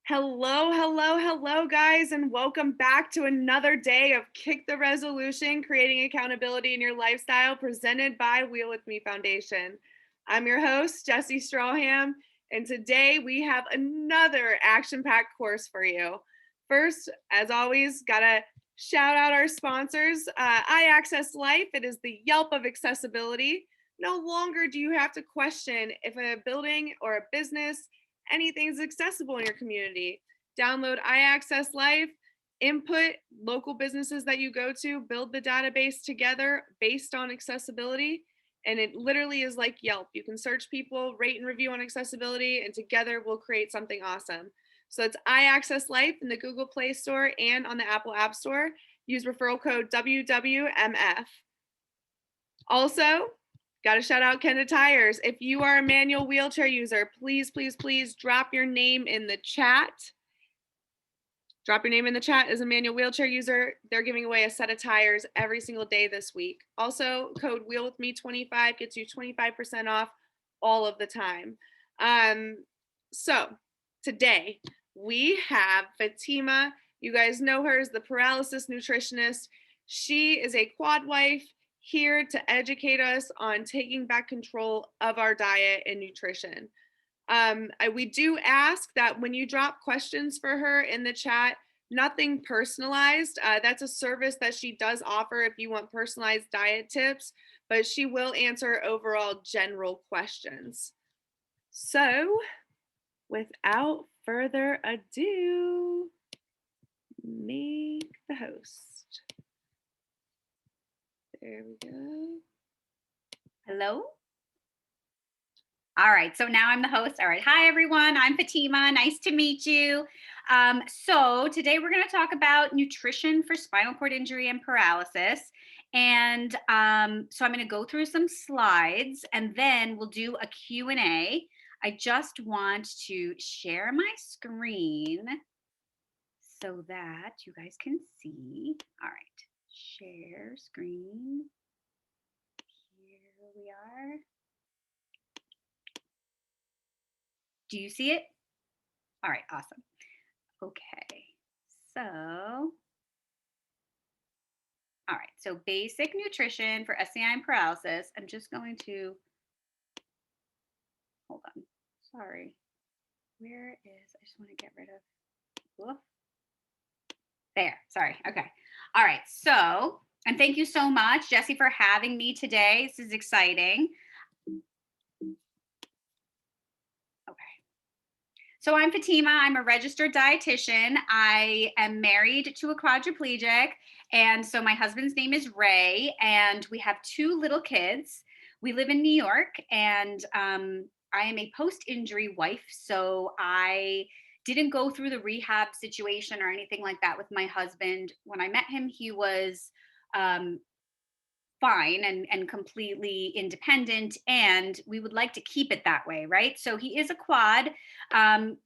Hello, guys, and welcome back to another day of Kick the Resolution, creating accountability in your lifestyle, presented by Wheel With Me Foundation. I'm your host, Jessie Strawham, and today we have another action-packed course for you. First, as always, gotta shout out our sponsors, iAccess Life. It is the Yelp of accessibility. No longer do you have to question if a building or a business anything is accessible in your community. Download iAccess Life, input local businesses that you go to, build the database together based on accessibility. And it literally is like Yelp. You can search people, rate and review on accessibility, and together we'll create something awesome. So it's iAccess Life in the Google Play Store and on the Apple App Store. Use referral code WWMF. Also, got to shout out Kenda Tires. If you are a manual wheelchair user, please drop your name in the chat. Drop your name in the chat as a manual wheelchair user. They're giving away a set of tires every single day this week. Also, code WheelWithMe25 gets you 25% off all of the time. So today we have Fatimah. You guys know her as the paralysis nutritionist. She is a quad wife here to educate us on taking back control of our diet and nutrition. We do ask that when you drop questions for her in the chat, nothing personalized. That's a service that she does offer if you want personalized diet tips, but she will answer overall general questions. So, without further ado, make the host. There we go. Hello. All right, so now I'm the host. All right, hi everyone, I'm Fatimah, nice to meet you. So today we're gonna talk about nutrition for spinal cord injury and paralysis. And so I'm gonna go through some slides and then we'll do a Q&A. I just want to share my screen so that you guys can see. All right, share screen. Here we are. Do you see it? All right, awesome. Okay, so, all right, so basic nutrition for SCI and paralysis. I'm just going to, hold on, sorry. Where is, I just want to get rid of, whoop. There, sorry, okay. All right, so, and thank you so much, Jessie, for having me today. This is exciting. So I'm Fatimah. I'm a registered dietitian. I am married to a quadriplegic. And so my husband's name is Ray, and we have two little kids. We live in New York, and I am a post-injury wife. So I didn't go through the rehab situation or anything like that with my husband. When I met him, he was fine and completely independent, and we would like to keep it that way, right? So he is a quad, and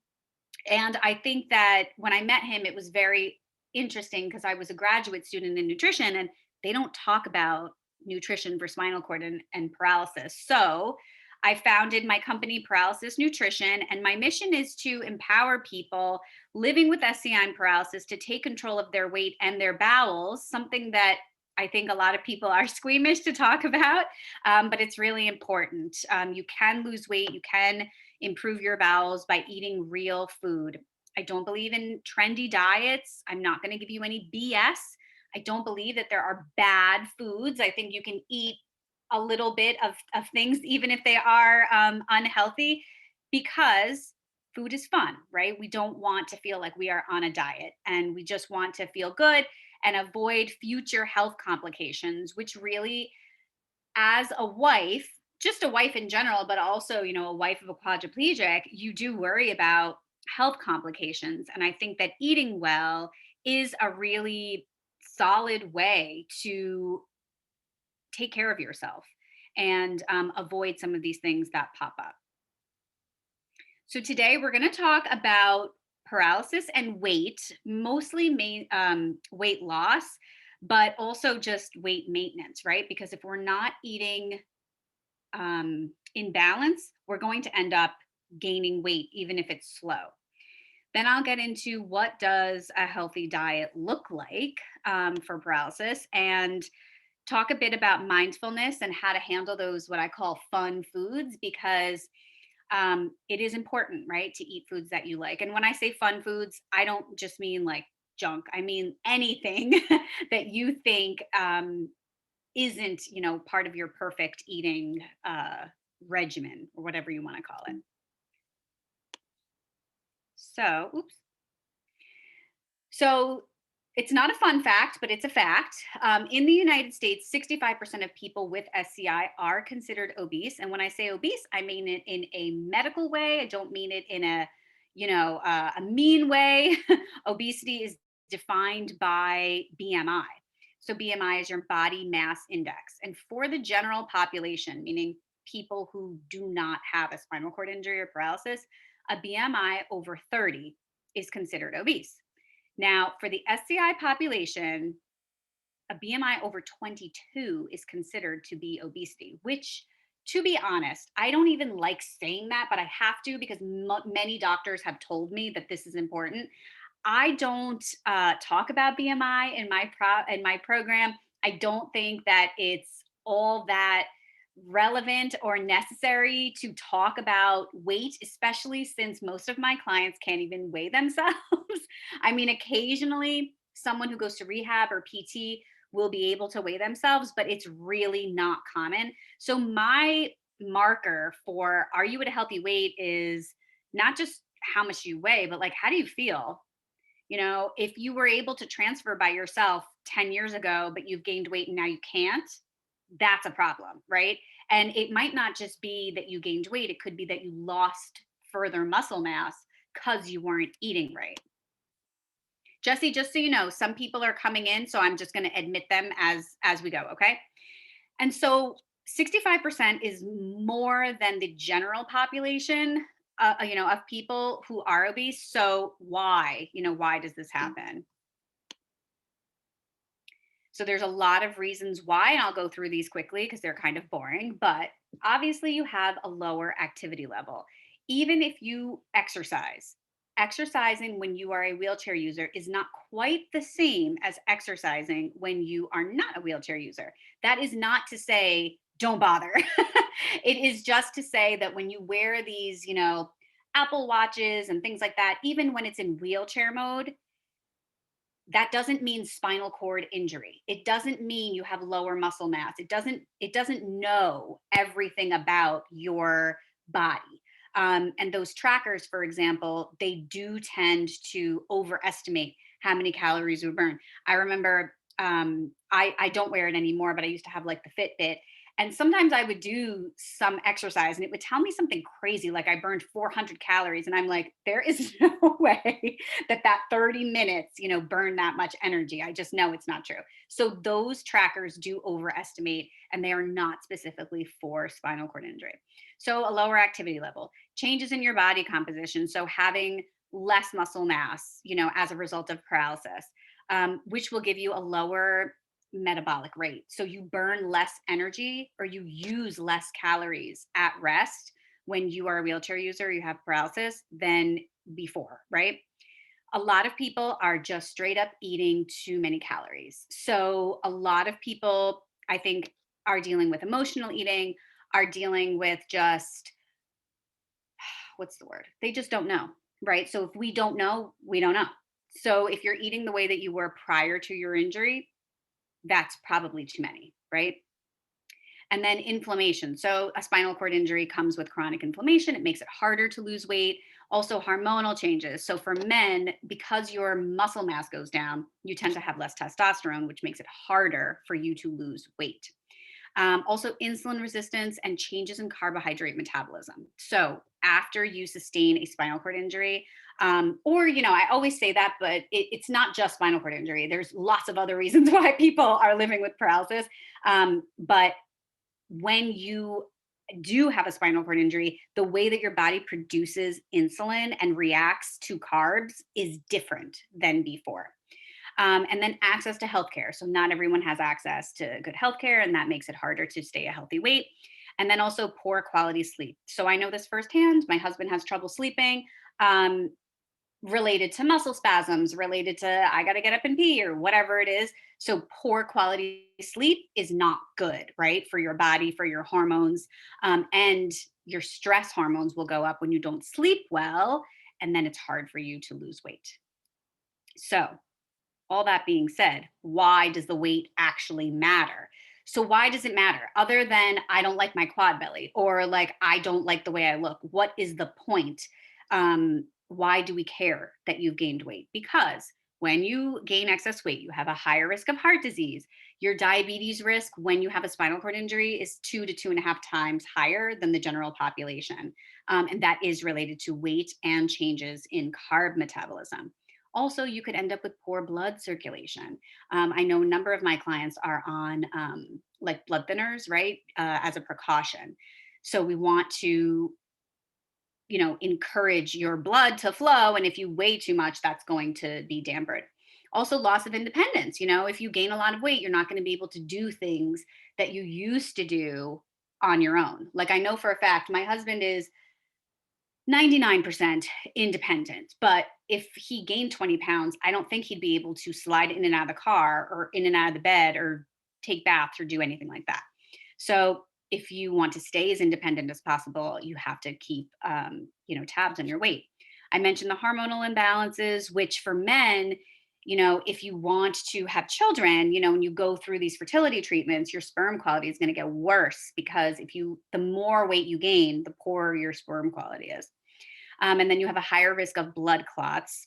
I think that when I met him, it was very interesting because I was a graduate student in nutrition, and they don't talk about nutrition for spinal cord and paralysis. So I founded my company, Paralysis Nutrition, and my mission is to empower people living with SCI and paralysis to take control of their weight and their bowels, something that I think a lot of people are squeamish to talk about, but it's really important. You can lose weight, you can improve your bowels by eating real food. I don't believe in trendy diets. I'm not going to give you any BS. I don't believe that there are bad foods. I think you can eat a little bit of things, even if they are unhealthy, because food is fun, right? We don't want to feel like we are on a diet, and we just want to feel good and avoid future health complications, which really, as a wife, just a wife in general, but also, you know, a wife of a quadriplegic, you do worry about health complications. And I think that eating well is a really solid way to take care of yourself and avoid some of these things that pop up. So today we're going to talk about paralysis and weight, mostly weight loss, but also just weight maintenance, right? Because if we're not eating in balance, we're going to end up gaining weight, even if it's slow. Then I'll get into what does a healthy diet look like for paralysis, and talk a bit about mindfulness and how to handle those what I call fun foods, because it is important, right, to eat foods that you like. And when I say fun foods, I don't just mean like junk. I mean anything that you think isn't, part of your perfect eating regimen, or whatever you want to call it. So, oops. So it's not a fun fact, but it's a fact. In the United States, 65% of people with SCI are considered obese. And when I say obese, I mean it in a medical way. I don't mean it in a mean way. Obesity is defined by BMI. So BMI is your body mass index. And for the general population, meaning people who do not have a spinal cord injury or paralysis, a BMI over 30 is considered obese. Now, for the SCI population, a BMI over 22 is considered to be obesity, which, to be honest, I don't even like saying that, but I have to, because many doctors have told me that this is important. I don't talk about BMI in my program. I don't think that it's all that relevant or necessary to talk about weight, especially since most of my clients can't even weigh themselves. I mean, occasionally someone who goes to rehab or PT will be able to weigh themselves, but it's really not common. So my marker for are you at a healthy weight is not just how much you weigh, but like, how do you feel? If you were able to transfer by yourself 10 years ago, but you've gained weight and now you can't, that's a problem, right? And it might not just be that you gained weight, it could be that you lost further muscle mass because you weren't eating right. Jesse, just so you know, some people are coming in, so I'm just going to admit them as we go, okay? And so 65% is more than the general population, of people who are obese. So why does this happen? So there's a lot of reasons why, and I'll go through these quickly because they're kind of boring, but obviously you have a lower activity level. Even if you exercise, exercising when you are a wheelchair user is not quite the same as exercising when you are not a wheelchair user. That is not to say don't bother. It is just to say that when you wear these, Apple watches and things like that, even when it's in wheelchair mode, that doesn't mean spinal cord injury. It doesn't mean you have lower muscle mass. It doesn't know everything about your body. And those trackers, for example, they do tend to overestimate how many calories we burn. I remember, I don't wear it anymore, but I used to have like the Fitbit. And sometimes I would do some exercise and it would tell me something crazy, like I burned 400 calories. And I'm like, there is no way that 30 minutes, burn that much energy. I just know it's not true. So those trackers do overestimate, and they are not specifically for spinal cord injury. So a lower activity level, changes in your body composition. So having less muscle mass, as a result of paralysis, which will give you a lower metabolic rate. So you burn less energy, or you use less calories at rest when you are a wheelchair user, you have paralysis, than before, right? A lot of people are just straight up eating too many calories. So a lot of people, I think, are dealing with emotional eating, are dealing with just, what's the word? They just don't know, right? So if we don't know, we don't know. So if you're eating the way that you were prior to your injury, that's probably too many, right? And then inflammation. So a spinal cord injury comes with chronic inflammation. It makes it harder to lose weight. Also hormonal changes. So for men, because your muscle mass goes down, you tend to have less testosterone, which makes it harder for you to lose weight. Also insulin resistance and changes in carbohydrate metabolism. So after you sustain a spinal cord injury, or, I always say that, but it's not just spinal cord injury. There's lots of other reasons why people are living with paralysis. But when you do have a spinal cord injury, the way that your body produces insulin and reacts to carbs is different than before. And then access to healthcare. So not everyone has access to good healthcare, and that makes it harder to stay a healthy weight. And then also poor quality sleep. So I know this firsthand. My husband has trouble sleeping. related to muscle spasms, related to I got to get up and pee or whatever it is. So poor quality sleep is not good, right? For your body, for your hormones, and your stress hormones will go up when you don't sleep well, and then it's hard for you to lose weight. So all that being said, why does the weight actually matter? So why does it matter? Other than I don't like my quad belly or like I don't like the way I look. What is the point? Why do we care that you've gained weight? Because when you gain excess weight, you have a higher risk of heart disease. Your diabetes risk when you have a spinal cord injury is 2 to 2.5 times higher than the general population. And that is related to weight and changes in carb metabolism. Also, you could end up with poor blood circulation. I know a number of my clients are on like blood thinners, right, as a precaution. So we want to, encourage your blood to flow. And if you weigh too much, that's going to be dampered. Also, loss of independence. If you gain a lot of weight, you're not going to be able to do things that you used to do on your own. Like I know for a fact, my husband is 99% independent. But if he gained 20 pounds, I don't think he'd be able to slide in and out of the car or in and out of the bed or take baths or do anything like that. So if you want to stay as independent as possible, you have to keep, tabs on your weight. I mentioned the hormonal imbalances, which for men, if you want to have children, when you go through these fertility treatments, your sperm quality is going to get worse because the more weight you gain, the poorer your sperm quality is. And then you have a higher risk of blood clots,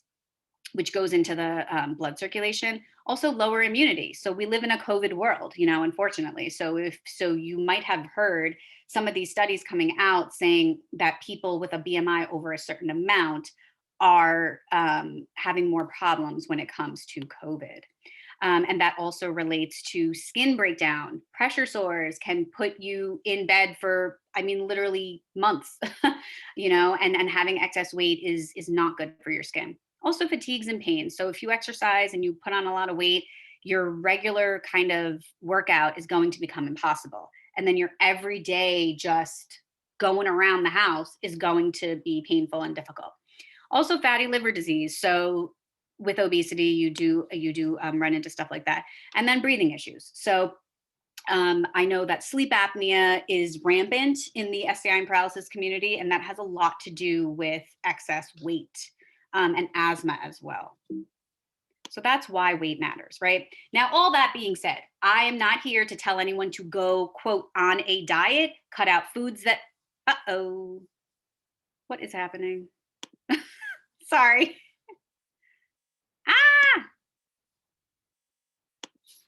which goes into the blood circulation. Also, lower immunity. So we live in a COVID world, unfortunately. So you might have heard some of these studies coming out saying that people with a BMI over a certain amount are having more problems when it comes to COVID. And that also relates to skin breakdown. Pressure sores can put you in bed for, literally months, and having excess weight is not good for your skin. Also, fatigues and pains. So if you exercise and you put on a lot of weight, your regular kind of workout is going to become impossible. And then your everyday just going around the house is going to be painful and difficult. Also, fatty liver disease. So with obesity, you do run into stuff like that, and then breathing issues. So I know that sleep apnea is rampant in the SCI and paralysis community, and that has a lot to do with excess weight and asthma as well. So that's why weight matters, right? Now, all that being said, I am not here to tell anyone to go, quote, on a diet, cut out foods that, what is happening? Sorry. Ah,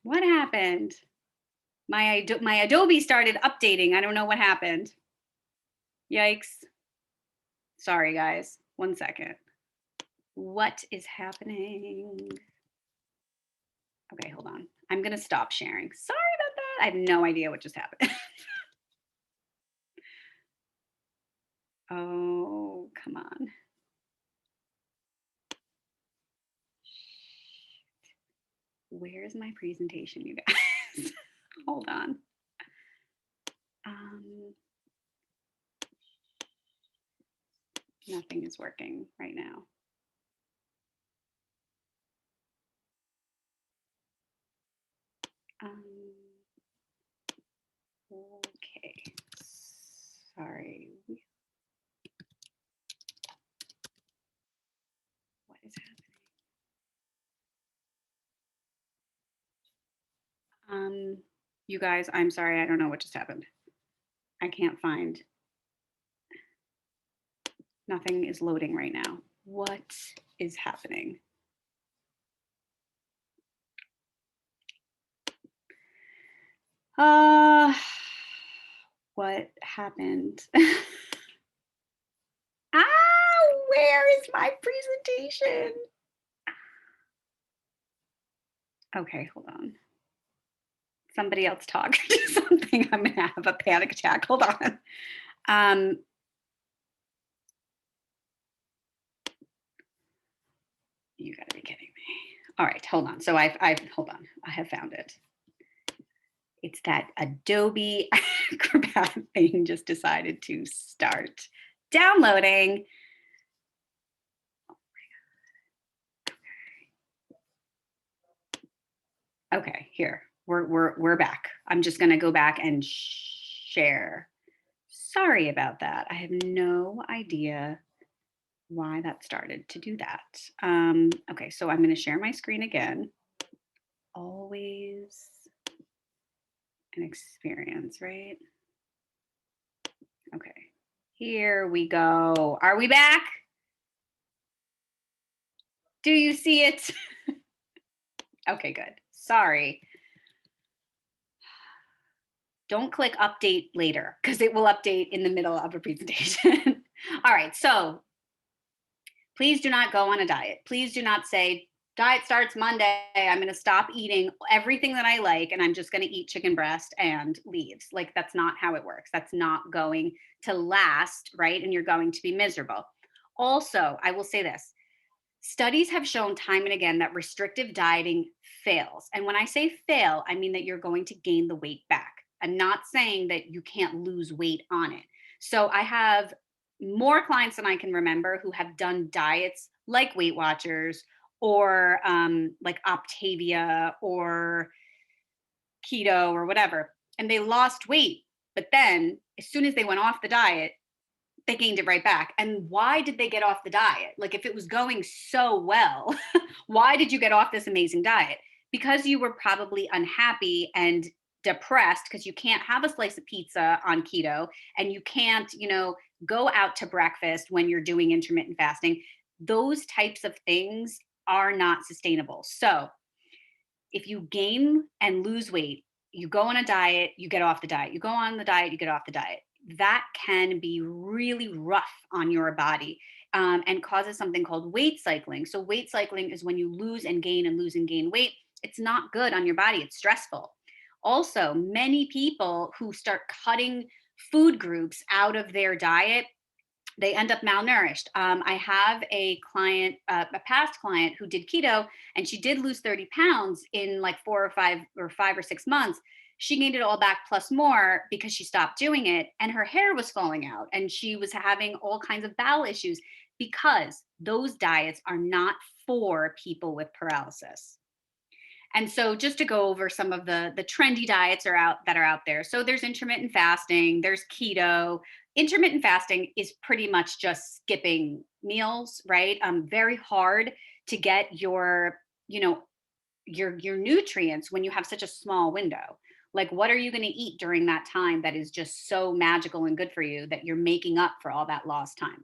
what happened? My Adobe started updating. I don't know what happened. Yikes. Sorry, guys. 1 second. What is happening? Okay, hold on. I'm going to stop sharing. Sorry about that. I have no idea what just happened. Oh, come on. Where's my presentation, you guys? Hold on. Nothing is working right now. Okay. Sorry. What is happening? You guys, I'm sorry. I don't know what just happened. I can't find. Nothing is loading right now. What is happening? What happened? Where is my presentation? Okay, hold on. Somebody else talk. Something. I'm gonna have a panic attack. Hold on. You gotta be kidding me. All right, hold on. So I've hold on. I have found it. It's that Adobe Acrobat thing just decided to start downloading. Okay, here. We're back. I'm just going to go back and share. Sorry about that. I have no idea why that started to do that. Okay, so I'm going to share my screen again. Always an experience, right? Okay, here we go. Are we back? Do you see it? Okay, good. Sorry. Don't click update later because it will update in the middle of a presentation. All right, so please do not go on a diet. Please do not say, diet starts Monday. I'm going to stop eating everything that I like and I'm just going to eat chicken breast and leaves. Like, that's not how it works. That's not going to last, right? And you're going to be miserable. Also, I will say this, studies have shown time and again that restrictive dieting fails. And when I say fail, I mean that you're going to gain the weight back. I'm not saying that you can't lose weight on it. So I have more clients than I can remember who have done diets like Weight Watchers or like Optavia or keto or whatever, and they lost weight. But then as soon as they went off the diet, they gained it right back. And why did they get off the diet? Like, if it was going so well, why did you get off this amazing diet? Because you were probably unhappy and depressed because you can't have a slice of pizza on keto and you can't, go out to breakfast when you're doing intermittent fasting. Those types of things are not sustainable. So, if you gain and lose weight, you go on a diet, you get off the diet. You go on the diet, you get off the diet. That can be really rough on your body, and causes something called weight cycling. So, weight cycling is when you lose and gain and lose and gain weight. It's not good on your body, it's stressful. Also, many people who start cutting food groups out of their diet, they end up malnourished. I have a client, a past client who did keto, and she did lose 30 pounds in like 4 or 5 or 6 months. She gained it all back plus more because she stopped doing it, and her hair was falling out, and she was having all kinds of bowel issues because those diets are not for people with paralysis. And so, just to go over some of the trendy diets are out there. So there's intermittent fasting, there's keto. Intermittent fasting is pretty much just skipping meals, right? Very hard to get your nutrients when you have such a small window. Like, what are you going to eat during that time that is just so magical and good for you that you're making up for all that lost time?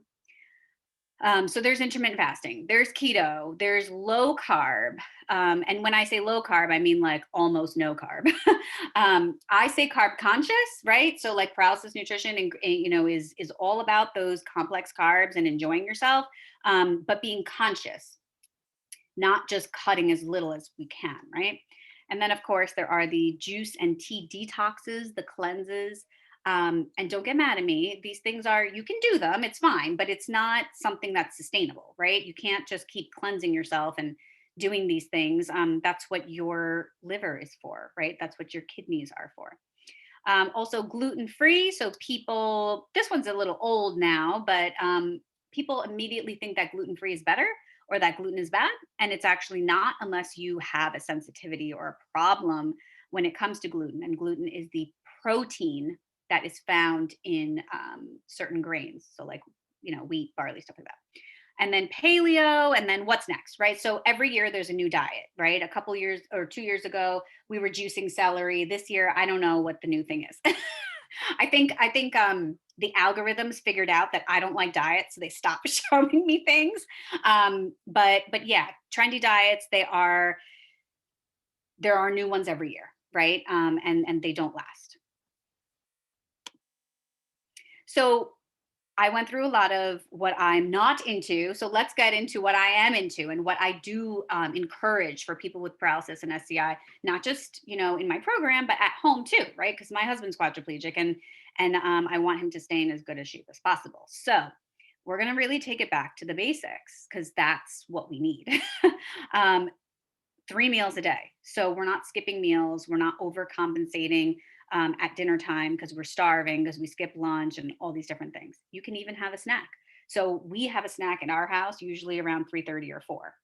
So there's intermittent fasting, there's keto, there's low carb. And when I say low carb, I mean like almost no carb. I say carb conscious, right? So like paralysis nutrition is all about those complex carbs and enjoying yourself, but being conscious, not just cutting as little as we can, right? And then, of course, there are the juice and tea detoxes, the cleanses. And don't get mad at me. These things are, you can do them, it's fine, but it's not something that's sustainable, right? You can't just keep cleansing yourself and doing these things. That's what your liver is for, right? That's what your kidneys are for. Also, gluten free. So, people, this one's a little old now, but people immediately think that gluten free is better or that gluten is bad. And it's actually not unless you have a sensitivity or a problem when it comes to gluten. And gluten is the protein that is found in certain grains. So, like, wheat, barley, stuff like that. And then paleo, and then what's next, right? So every year there's a new diet, right? A couple years or 2 years ago, we were juicing celery. This year, I don't know what the new thing is. I think the algorithms figured out that I don't like diets, so they stopped showing me things. But yeah, trendy diets, there are new ones every year, right? And they don't last. So I went through a lot of what I'm not into. So let's get into what I am into and what I do encourage for people with paralysis and SCI, not just in my program, but at home too, right? Because my husband's quadriplegic, and I want him to stay in as good a shape as possible. So we're gonna really take it back to the basics because that's what we need. um, 3 meals a day. So we're not skipping meals. We're not overcompensating at dinner time because we're starving because we skip lunch and all these different things. You can even have a snack. So we have a snack in our house usually around 3:30 or 4.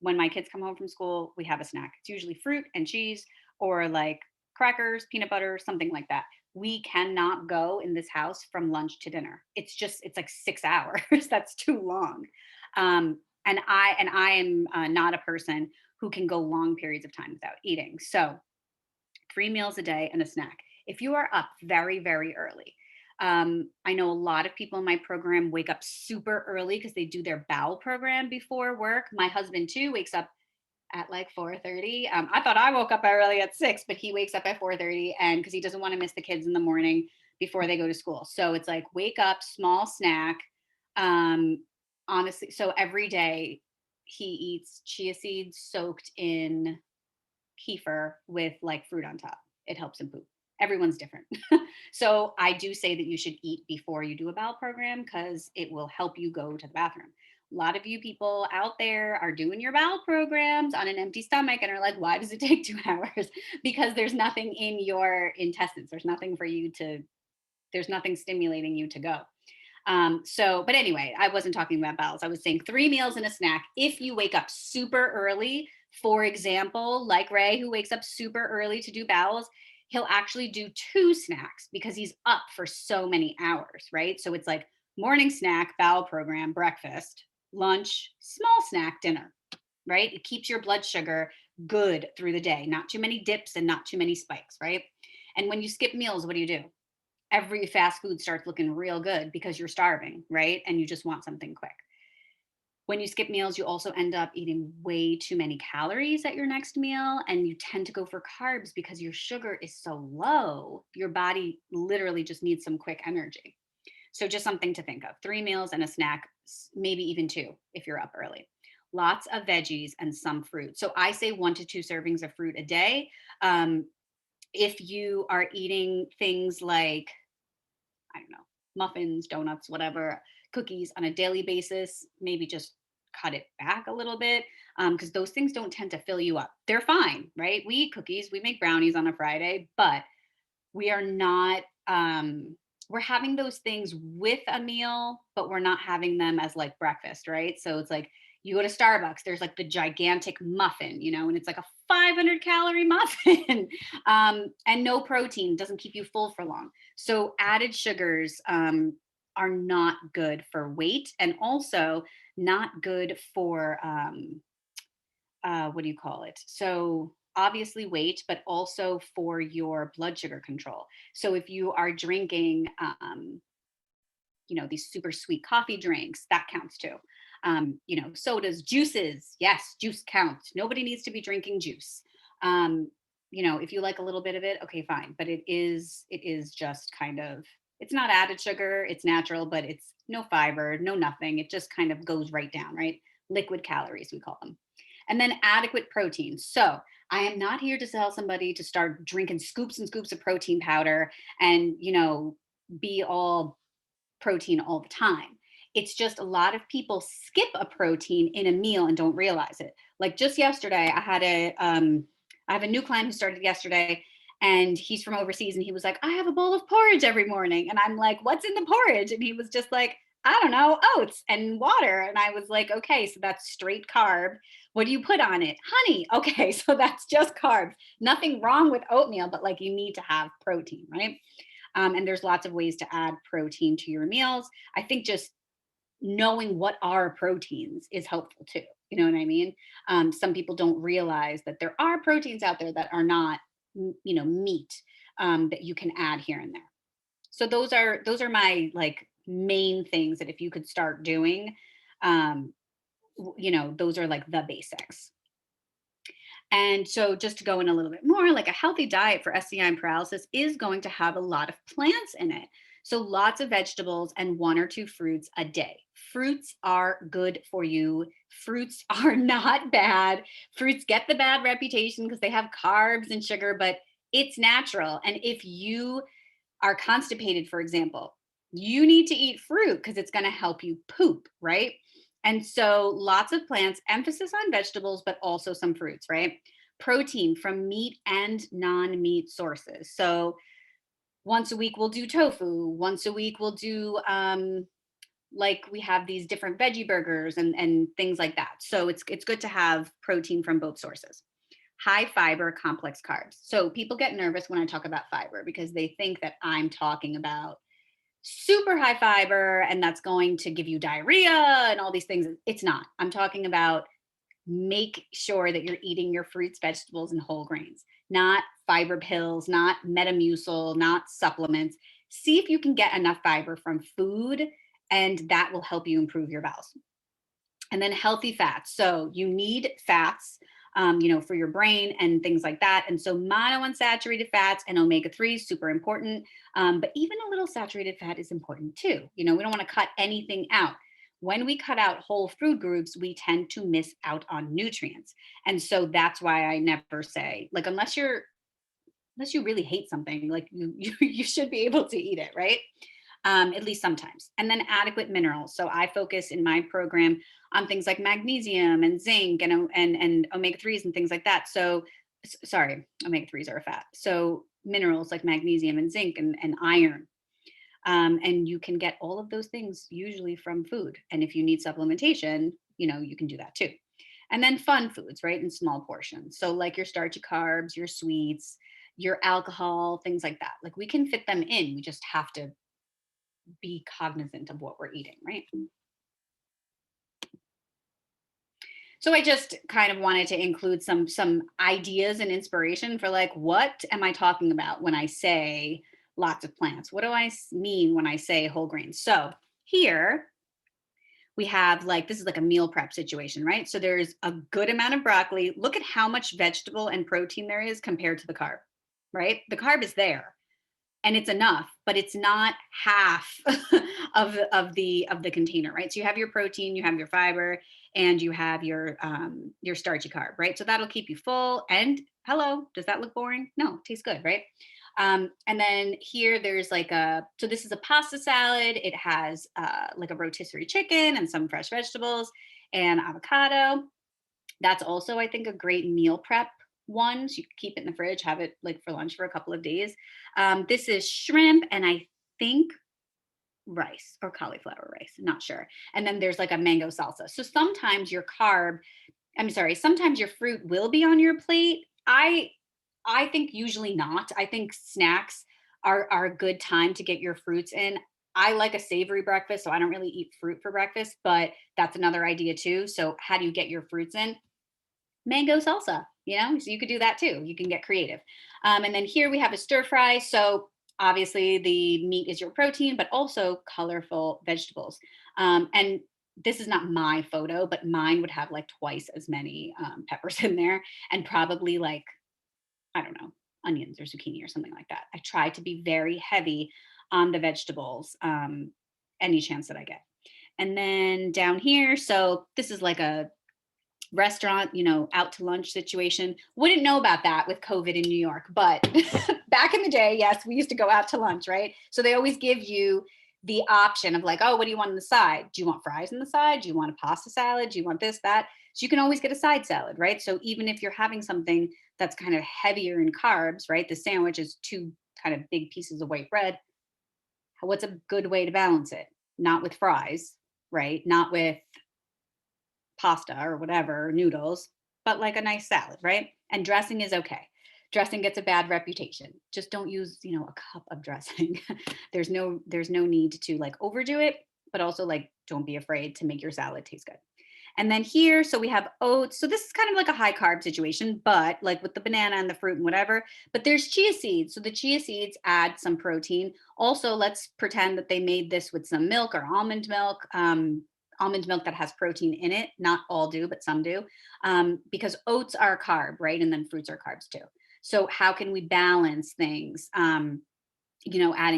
when my kids come home from school, we have a snack. It's usually fruit and cheese or like crackers, peanut butter, something like that. We cannot go in this house from lunch to dinner. It's like 6 hours. That's too long. And I am not a person who can go long periods of time without eating. So 3 meals a day and a snack. If you are up very, very early, I know a lot of people in my program wake up super early because they do their bowel program before work. My husband too wakes up at like 4:30. I thought I woke up early at 6, but he wakes up at 4:30, and because he doesn't want to miss the kids in the morning before they go to school. So it's like wake up, small snack. Um, Honestly, so every day he eats chia seeds soaked in kefir with like fruit on top. It helps him poop. Everyone's different. So I do say that you should eat before you do a bowel program because it will help you go to the bathroom. A lot of you people out there are doing your bowel programs on an empty stomach and are like, why does it take 2 hours? Because there's nothing in your intestines. There's nothing stimulating you to go. But anyway, I wasn't talking about bowels. I was saying 3 meals and a snack. If you wake up super early, for example, like Ray, who wakes up super early to do bowels, he'll actually do 2 snacks because he's up for so many hours, right? So it's like morning snack, bowel program, breakfast, lunch, small snack, dinner, right? It keeps your blood sugar good through the day, not too many dips and not too many spikes, right? And when you skip meals, what do? Every fast food starts looking real good because you're starving, right? And you just want something quick. When you skip meals, you also end up eating way too many calories at your next meal, and you tend to go for carbs because your sugar is so low. Your body literally just needs some quick energy. So, just something to think of: 3 meals and a snack, maybe even 2 if you're up early. Lots of veggies and some fruit. So, I say 1 to 2 servings of fruit a day. If you are eating things like, I don't know, muffins, donuts, whatever, cookies on a daily basis, maybe just cut it back a little bit because those things don't tend to fill you up. They're fine, right? We eat cookies, we make brownies on a Friday, but we are not, we're having those things with a meal, but we're not having them as like breakfast, right? So it's like you go to Starbucks, there's like the gigantic muffin, and it's like a 500-calorie muffin and no protein, doesn't keep you full for long. So added sugars are not good for weight and also not good for what do you call it? So obviously weight, but also for your blood sugar control. So if you are drinking, these super sweet coffee drinks, that counts too. Sodas, juices, yes, juice counts. Nobody needs to be drinking juice. If you like a little bit of it, okay, fine. But it is just kind of, it's not added sugar, it's natural, but it's no fiber, no nothing. It just kind of goes right down, right? Liquid calories, we call them. And then adequate protein. So I am not here to tell somebody to start drinking scoops and scoops of protein powder and, be all protein all the time. It's just a lot of people skip a protein in a meal and don't realize it. Like just yesterday, I have a new client who started yesterday, and he's from overseas, and he was like, I have a bowl of porridge every morning. And I'm like, what's in the porridge? And he was just like, I don't know, oats and water. And I was like, okay, so that's straight carb. What do you put on it? Honey. Okay, so that's just carbs. Nothing wrong with oatmeal, but like you need to have protein, right? And there's lots of ways to add protein to your meals. I think just knowing what are proteins is helpful too. You know what I mean? Some people don't realize that there are proteins out there that are not, meat that you can add here and there. So those are my like main things that if you could start doing, um, those are like the basics. And so, just to go in a little bit more, like a healthy diet for SCI and paralysis is going to have a lot of plants in it. So, lots of vegetables and 1 or 2 fruits a day. Fruits are good for you. Fruits are not bad. Fruits get the bad reputation because they have carbs and sugar, but it's natural. And if you are constipated, for example, you need to eat fruit because it's going to help you poop, right? And so lots of plants, emphasis on vegetables, but also some fruits, right? Protein from meat and non meat sources. So once a week, we'll do tofu. Once a week, we'll do like we have these different veggie burgers and things like that. So it's good to have protein from both sources. High fiber complex carbs. So people get nervous when I talk about fiber because they think that I'm talking about super high fiber and that's going to give you diarrhea and all these things. It's not. I'm talking about make sure that you're eating your fruits, vegetables, and whole grains, not fiber pills, not Metamucil, not supplements. See if you can get enough fiber from food, and that will help you improve your bowels. And then healthy fats. So you need fats, for your brain and things like that. And so monounsaturated fats and omega-3 super important. But even a little saturated fat is important too. We don't want to cut anything out. When we cut out whole food groups, we tend to miss out on nutrients. And so that's why I never say, like, unless you really hate something, like you should be able to eat it, right? At least sometimes. And then adequate minerals. So I focus in my program on things like magnesium and zinc and omega-3s and things like that. So sorry, omega-3s are a fat. So minerals like magnesium and zinc and iron. And you can get all of those things usually from food. And if you need supplementation, you can do that too. And then fun foods, right? In small portions. So like your starchy carbs, your sweets, your alcohol, things like that. Like we can fit them in. We just have to be cognizant of what we're eating, right? So I just kind of wanted to include some ideas and inspiration for like, what am I talking about when I say lots of plants? What do I mean when I say whole grains? So here we have like, this is like a meal prep situation, right? So there's a good amount of broccoli. Look at how much vegetable and protein there is compared to the carb, right? The carb is there and it's enough, but it's not half of the container, right? So you have your protein, you have your fiber, and you have your starchy carb, right? So that'll keep you full. And hello, does that look boring? No, it tastes good, right? And then here there's so this is a pasta salad. It has like a rotisserie chicken and some fresh vegetables and avocado. That's also, I think, a great meal prep one. So you can keep it in the fridge, have it like for lunch for a couple of days. This is shrimp and I think rice or cauliflower rice, not sure. And then there's like a mango salsa. So sometimes sometimes your fruit will be on your plate. I think usually not. I think snacks are a good time to get your fruits in. I like a savory breakfast, so I don't really eat fruit for breakfast, but that's another idea too. So how do you get your fruits in? Mango salsa, so you could do that too. You can get creative. And then here we have a stir fry. So obviously the meat is your protein, but also colorful vegetables. And this is not my photo, but mine would have like twice as many peppers in there and probably like, I don't know, onions or zucchini or something like that. I try to be very heavy on the vegetables any chance that I get. And then down here, so this is like a restaurant, out to lunch situation. Wouldn't know about that with COVID in New York, but back in the day, yes, we used to go out to lunch, right? So they always give you the option of like, oh, what do you want on the side? Do you want fries on the side? Do you want a pasta salad? Do you want this, that? So you can always get a side salad, right? So even if you're having something that's kind of heavier in carbs, right? The sandwich is two kind of big pieces of white bread. What's a good way to balance it? Not with fries, right? Not with pasta or whatever, noodles, but like a nice salad, right? And dressing is okay. Dressing gets a bad reputation. Just don't use, a cup of dressing. there's no need to like overdo it, but also like don't be afraid to make your salad taste good. And then here, so we have oats. So this is kind of like a high carb situation, but like with the banana and the fruit and whatever. But there's chia seeds. So the chia seeds add some protein. Also, let's pretend that they made this with some milk or almond milk that has protein in it. Not all do, but some do, because oats are a carb, right? And then fruits are carbs too. So how can we balance things? Adding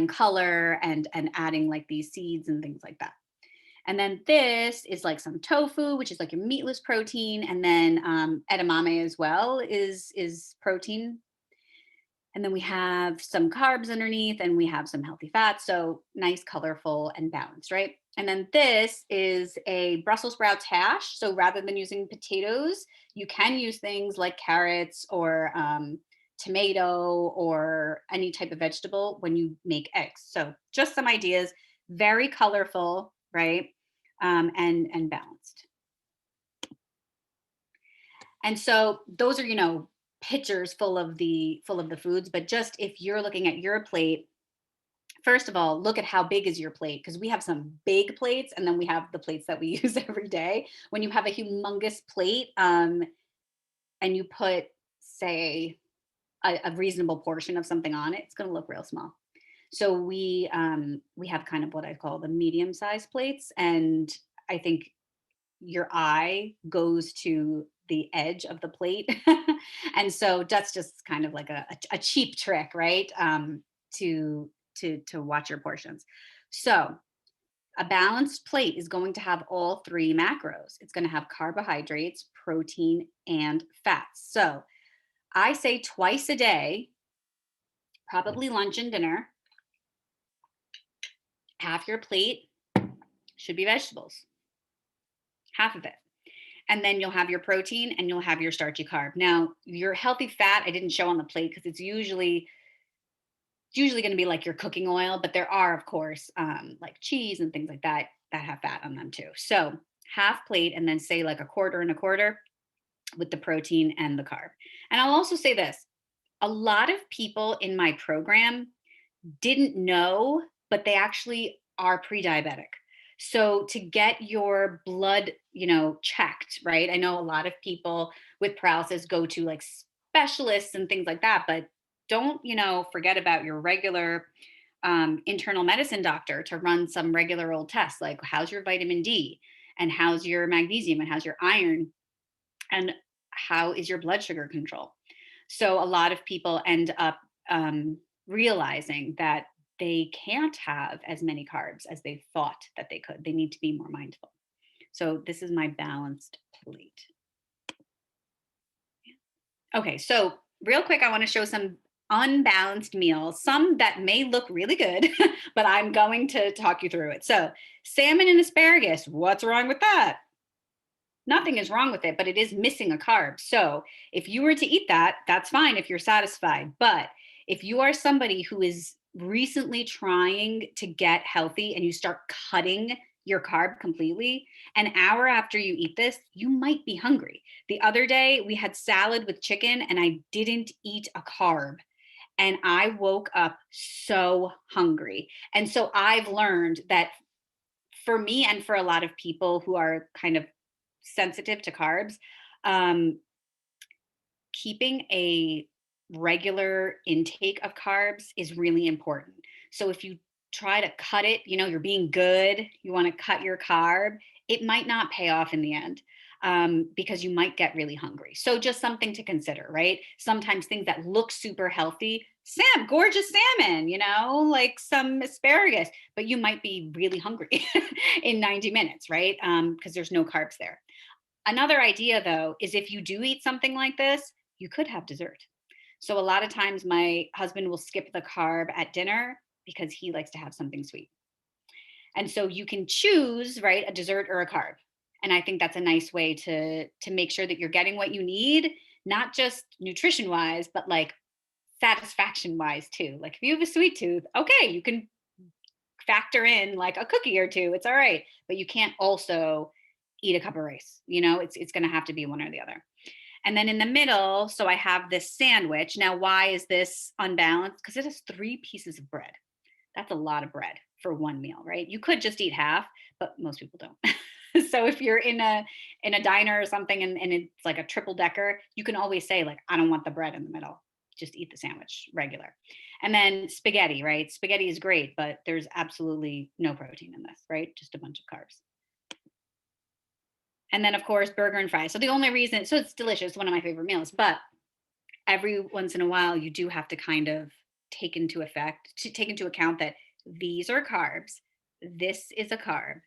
color and adding like these seeds and things like that. And then this is like some tofu, which is like your meatless protein, and then edamame as well is protein. And then we have some carbs underneath, and we have some healthy fats. So nice, colorful, and balanced, right? And then this is a Brussels sprouts hash. So rather than using potatoes, you can use things like carrots or tomato or any type of vegetable when you make eggs. So just some ideas, very colorful, right? And balanced. And so those are, pictures full of the foods. But just if you're looking at your plate, first of all, look at how big is your plate, because we have some big plates and then we have the plates that we use every day. When you have a humongous plate, and you put, say, a reasonable portion of something on it, it's going to look real small. So we have kind of what I call the medium sized plates, and I think your eye goes to the edge of the plate. And so that's just kind of like a cheap trick, right? To watch your portions. So a balanced plate is going to have all three macros. It's going to have carbohydrates, protein, and fats. So I say twice a day, probably lunch and dinner, half your plate should be vegetables, half of it. And then you'll have your protein and you'll have your starchy carb. Now, your healthy fat, I didn't show on the plate because it's usually going to be like your cooking oil, but there are, of course, like cheese and things like that that have fat on them too. So half plate, and then say like a quarter and a quarter with the protein and the carb. And I'll also say this: a lot of people in my program didn't know, but they actually are pre-diabetic. So to get your blood, checked, right? I know a lot of people with paralysis go to like specialists and things like that, but don't, forget about your regular internal medicine doctor to run some regular old tests, like how's your vitamin D, and how's your magnesium, and how's your iron, and how is your blood sugar control. So a lot of people end up realizing that they can't have as many carbs as they thought that they could. They need to be more mindful. So this is my balanced plate. Okay, so real quick, I want to show some unbalanced meals, some that may look really good, but I'm going to talk you through it. So salmon and asparagus, what's wrong with that? Nothing is wrong with it, but it is missing a carb. So if you were to eat that, that's fine if you're satisfied. But if you are somebody who is recently trying to get healthy and you start cutting your carb completely, an hour after you eat this, you might be hungry. The other day, we had salad with chicken and I didn't eat a carb. And I woke up so hungry. And so I've learned that for me and for a lot of people who are kind of sensitive to carbs, um, keeping a regular intake of carbs is really important. So if you try to cut it, you're being good, you want to cut your carb, it might not pay off in the end, because you might get really hungry. So just something to consider, right? Sometimes things that look super healthy, gorgeous salmon, like some asparagus, but you might be really hungry in 90 minutes, right? Because there's no carbs there. Another idea, though, is if you do eat something like this, you could have dessert. So a lot of times my husband will skip the carb at dinner because he likes to have something sweet. And so you can choose, right, a dessert or a carb. And I think that's a nice way to make sure that you're getting what you need, not just nutrition wise, but like satisfaction wise too. Like if you have a sweet tooth, okay, you can factor in like a cookie or two. It's all right, but you can't also eat a cup of rice. It's going to have to be one or the other. And then in the middle, so I have this sandwich. Now, why is this unbalanced? Because it has 3 pieces of bread. That's a lot of bread for one meal, right? You could just eat half, but most people don't. So if you're in a diner or something and it's like a triple decker, you can always say like, I don't want the bread in the middle. Just eat the sandwich regular. And then spaghetti, right? Spaghetti is great, but there's absolutely no protein in this, right? Just a bunch of carbs. And then of course, burger and fries. So the only reason, so it's delicious, one of my favorite meals, but every once in a while you do have to kind of take into account that these are carbs, this is a carb,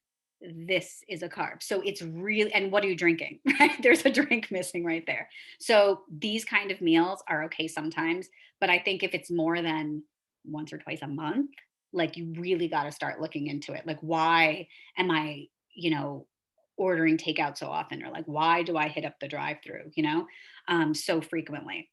this is a carb. So it's really, and what are you drinking? Right? There's a drink missing right there. So these kind of meals are okay sometimes, but I think if it's more than once or twice a month, like you really got to start looking into it. Like, why am I, ordering takeout so often? Or like, why do I hit up the drive-through, so frequently?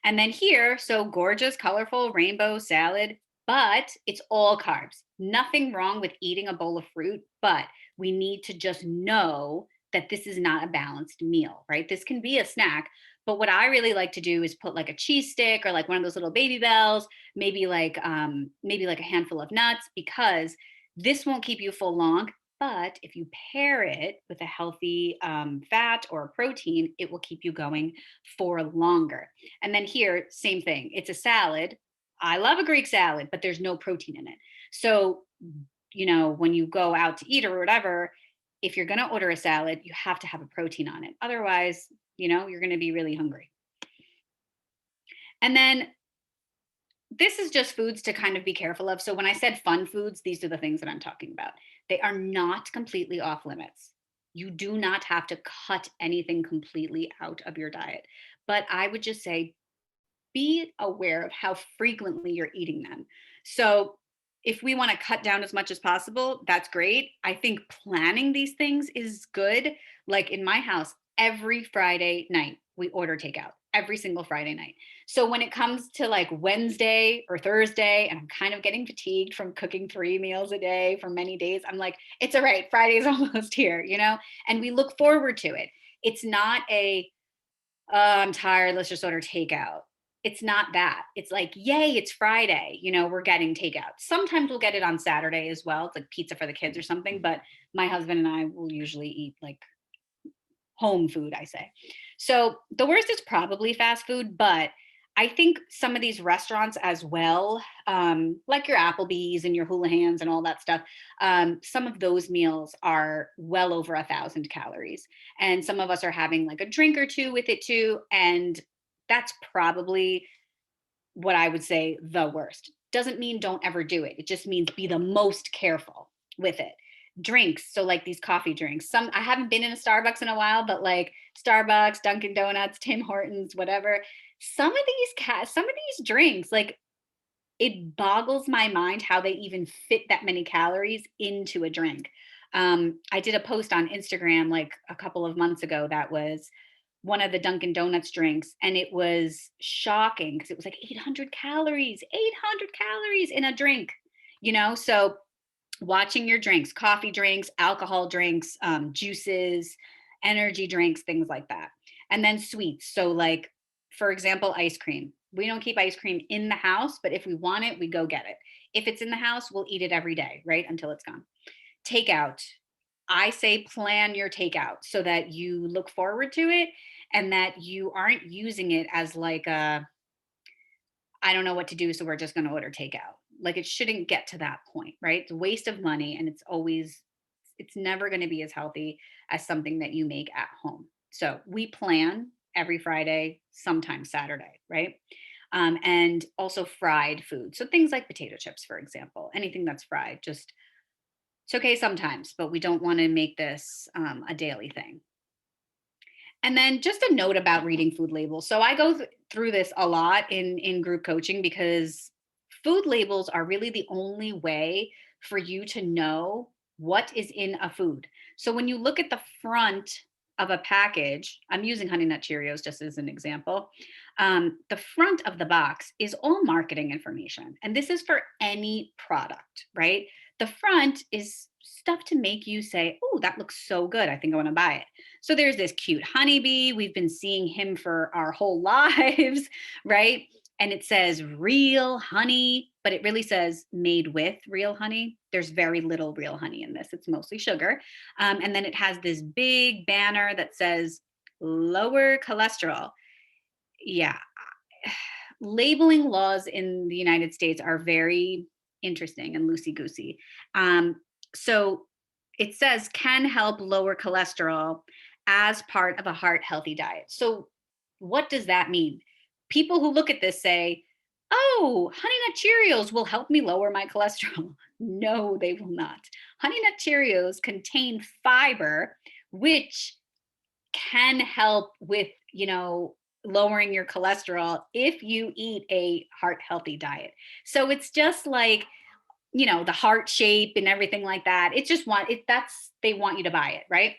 And then here, so gorgeous, colorful rainbow salad. but it's all carbs. Nothing wrong with eating a bowl of fruit, but we need to just know that this is not a balanced meal, right? This can be a snack, but what I really like to do is put like a cheese stick or like one of those little baby bells, maybe like a handful of nuts, because this won't keep you full long. But if you pair it with a healthy fat or protein, it will keep you going for longer. And then here, same thing. It's a salad. I love a Greek salad, but there's no protein in it. So, when you go out to eat or whatever, if you're going to order a salad, you have to have a protein on it. Otherwise, you're going to be really hungry. And then this is just foods to kind of be careful of. So when I said fun foods, these are the things that I'm talking about. They are not completely off limits. You do not have to cut anything completely out of your diet. But I would just say be aware of how frequently you're eating them. So, if we want to cut down as much as possible, that's great. I think planning these things is good. Like in my house, every Friday night, we order takeout every single Friday night. So, when it comes to like Wednesday or Thursday, and I'm kind of getting fatigued from cooking 3 meals a day for many days, I'm like, it's all right. Friday's almost here, and we look forward to it. It's not I'm tired, let's just order takeout. It's not that. It's like, yay, it's Friday, we're getting takeout. Sometimes we'll get it on Saturday as well. It's like pizza for the kids or something, but my husband and I will usually eat like home food, I say. So the worst is probably fast food, but I think some of these restaurants as well, like your Applebee's and your Hula Hands and all that stuff, some of those meals are well over 1,000 calories. And some of us are having like a drink or two with it too. And that's probably what I would say the worst. Doesn't mean don't ever do it. It just means be the most careful with it. Drinks, so like these coffee drinks. I haven't been in a Starbucks in a while, but like Starbucks, Dunkin' Donuts, Tim Hortons, whatever. Some of these drinks, like it boggles my mind how they even fit that many calories into a drink. I did a post on Instagram like a couple of months ago that was one of the Dunkin' Donuts drinks, and it was shocking because it was like 800 calories in a drink. So watching your drinks, coffee drinks, alcohol drinks, juices, energy drinks, things like that. And then sweets. So, like, for example, ice cream. We don't keep ice cream in the house, but if we want it, we go get it. If it's in the house, we'll eat it every day, right? Until it's gone. Takeout. I say plan your takeout so that you look forward to it and that you aren't using it as like I don't know what to do, so we're just going to order takeout. Like it shouldn't get to that point, right? It's a waste of money and it's never going to be as healthy as something that you make at home. So we plan every Friday, sometimes Saturday, right? And also fried food. So things like potato chips, for example, anything that's fried, just it's okay sometimes, but we don't want to make this a daily thing. And then just a note about reading food labels. So I go through this a lot in group coaching because food labels are really the only way for you to know what is in a food. So when you look at the front of a package, I'm using Honey Nut Cheerios just as an example. The front of the box is all marketing information, and this is for any product, right? The front is stuff to make you say, "Oh, that looks so good. I think I want to buy it." So there's this cute honeybee. We've been seeing him for our whole lives, right? And it says real honey, but it really says made with real honey. There's very little real honey in this, it's mostly sugar. And then it has this big banner that says lower cholesterol. Yeah. Labeling laws in the United States are very interesting and loosey goosey. So it says can help lower cholesterol as part of a heart healthy diet. So, what does that mean? People who look at this say, oh, Honey Nut Cheerios will help me lower my cholesterol. No, they will not. Honey Nut Cheerios contain fiber, which can help with, lowering your cholesterol if you eat a heart healthy diet. So it's just like, the heart shape and everything like that. It's just they want you to buy it, right?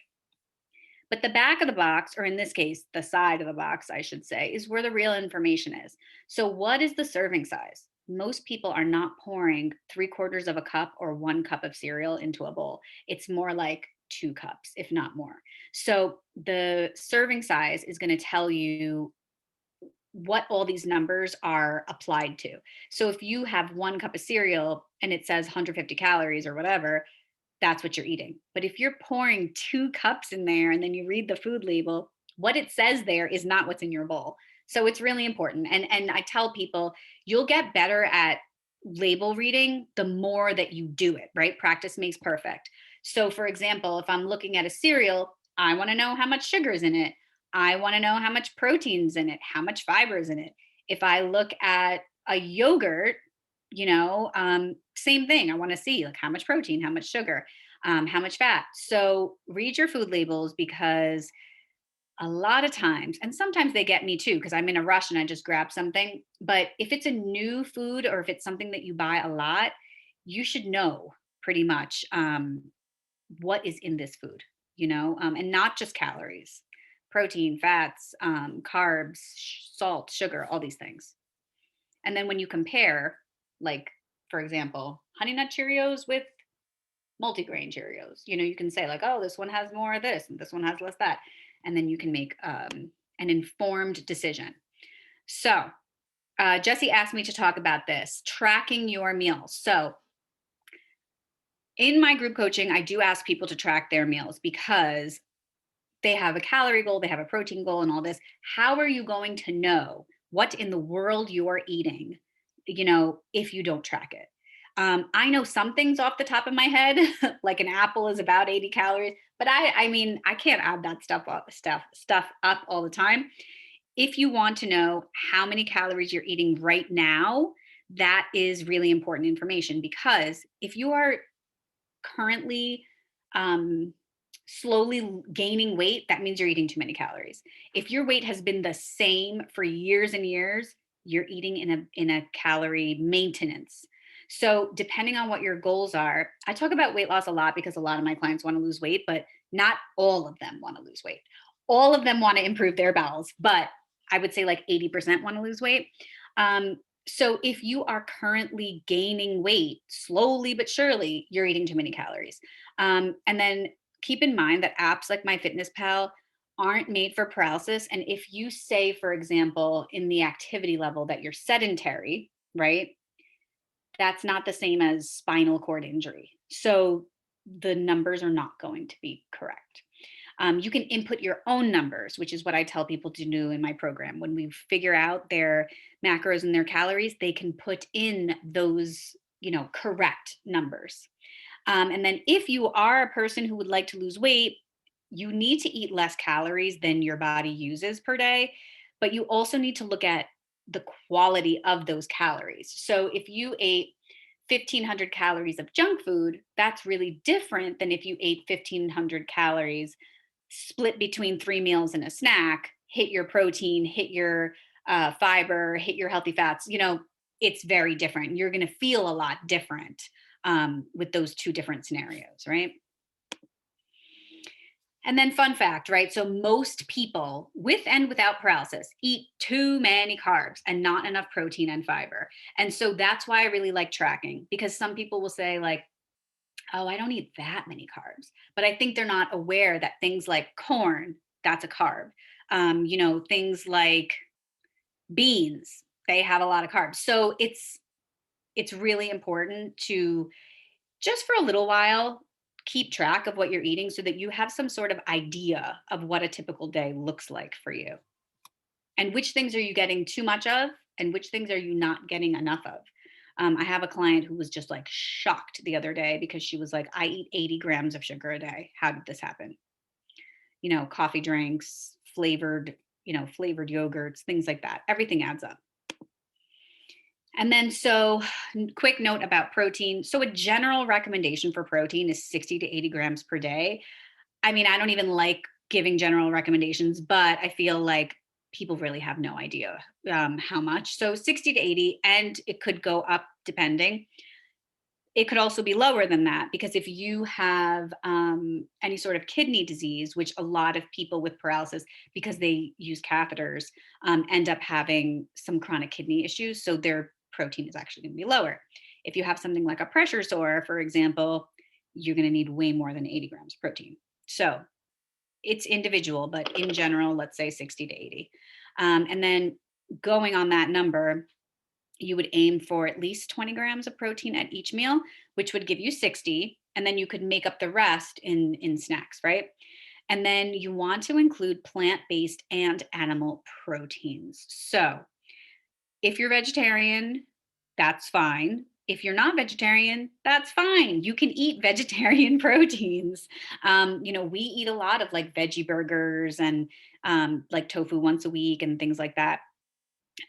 But the back of the box, or in this case, the side of the box, I should say, is where the real information is. So what is the serving size? most people are not pouring 3/4 of a cup or 1 cup of cereal into a bowl. It's more like 2 cups, if not more. So the serving size is going to tell you what all these numbers are applied to. So if you have 1 cup of cereal and it says 150 calories or whatever, that's what you're eating. But if you're pouring 2 cups in there and then you read the food label, what it says there is not what's in your bowl. So it's really important. And I tell people you'll get better at label reading the more that you do it, right? Practice makes perfect. So for example, if I'm looking at a cereal, I want to know how much sugar is in it. I want to know how much protein's in it, how much fiber is in it. If I look at a yogurt, same thing. I want to see like how much protein, how much sugar, how much fat. So read your food labels because a lot of times, and sometimes they get me too, because I'm in a rush and I just grab something. But if it's a new food or if it's something that you buy a lot, you should know pretty much what is in this food, and not just calories, protein, fats, carbs, salt, sugar, all these things. And then when you compare, like, for example, Honey Nut Cheerios with multigrain Cheerios, you can say, like, oh, this one has more of this and this one has less that. And then you can make an informed decision. So, Jesse asked me to talk about this tracking your meals. So, in my group coaching, I do ask people to track their meals because they have a calorie goal, they have a protein goal, and all this. How are you going to know what in the world you are eating, if you don't track it? I know some things off the top of my head, like an apple is about 80 calories, but I mean, I can't add that stuff up all the time. If you want to know how many calories you're eating right now, that is really important information because if you are currently um, slowly gaining weight, that means you're eating too many calories. If your weight has been the same for years and years, you're eating in a calorie maintenance. So depending on what your goals are, I talk about weight loss a lot because a lot of my clients want to lose weight, but not all of them want to lose weight. All of them want to improve their bowels, but I would say like 80% want to lose weight. So if you are currently gaining weight slowly but surely, you're eating too many calories. And then keep in mind that apps like MyFitnessPal aren't made for paralysis. And if you say, for example, in the activity level that you're sedentary, right? That's not the same as spinal cord injury. So the numbers are not going to be correct. You can input your own numbers, which is what I tell people to do in my program. When we figure out their macros and their calories, they can put in those, correct numbers. And then if you are a person who would like to lose weight, you need to eat less calories than your body uses per day, but you also need to look at the quality of those calories. So if you ate 1,500 calories of junk food, that's really different than if you ate 1,500 calories split between 3 meals and a snack, hit your protein, hit your fiber, hit your healthy fats. It's very different. You're going to feel a lot different with those two different scenarios, right? And then, fun fact, right? So, most people with and without paralysis eat too many carbs and not enough protein and fiber. And so, that's why I really like tracking because some people will say, like, oh, I don't eat that many carbs. But I think they're not aware that things like corn, that's a carb. Things like beans, they have a lot of carbs. So it's really important to just for a little while keep track of what you're eating so that you have some sort of idea of what a typical day looks like for you. And which things are you getting too much of and which things are you not getting enough of. I have a client who was just like shocked the other day because she was like, I eat 80 grams of sugar a day. How did this happen? Coffee drinks, flavored yogurts, things like that. Everything adds up. And then, so quick note about protein. So, a general recommendation for protein is 60 to 80 grams per day. I mean, I don't even like giving general recommendations, but I feel like people really have no idea how much. So 60 to 80, and it could go up depending. It could also be lower than that because if you have any sort of kidney disease, which a lot of people with paralysis, because they use catheters, end up having some chronic kidney issues. So their protein is actually going to be lower. If you have something like a pressure sore, for example, you're going to need way more than 80 grams of protein. So it's individual, but in general, let's say 60 to 80. And then going on that number, you would aim for at least 20 grams of protein at each meal, which would give you 60. And then you could make up the rest in snacks, right? And then you want to include plant-based and animal proteins. So if you're vegetarian, that's fine. If you're not vegetarian, that's fine. You can eat vegetarian proteins. We eat a lot of like veggie burgers and like tofu once a week and things like that.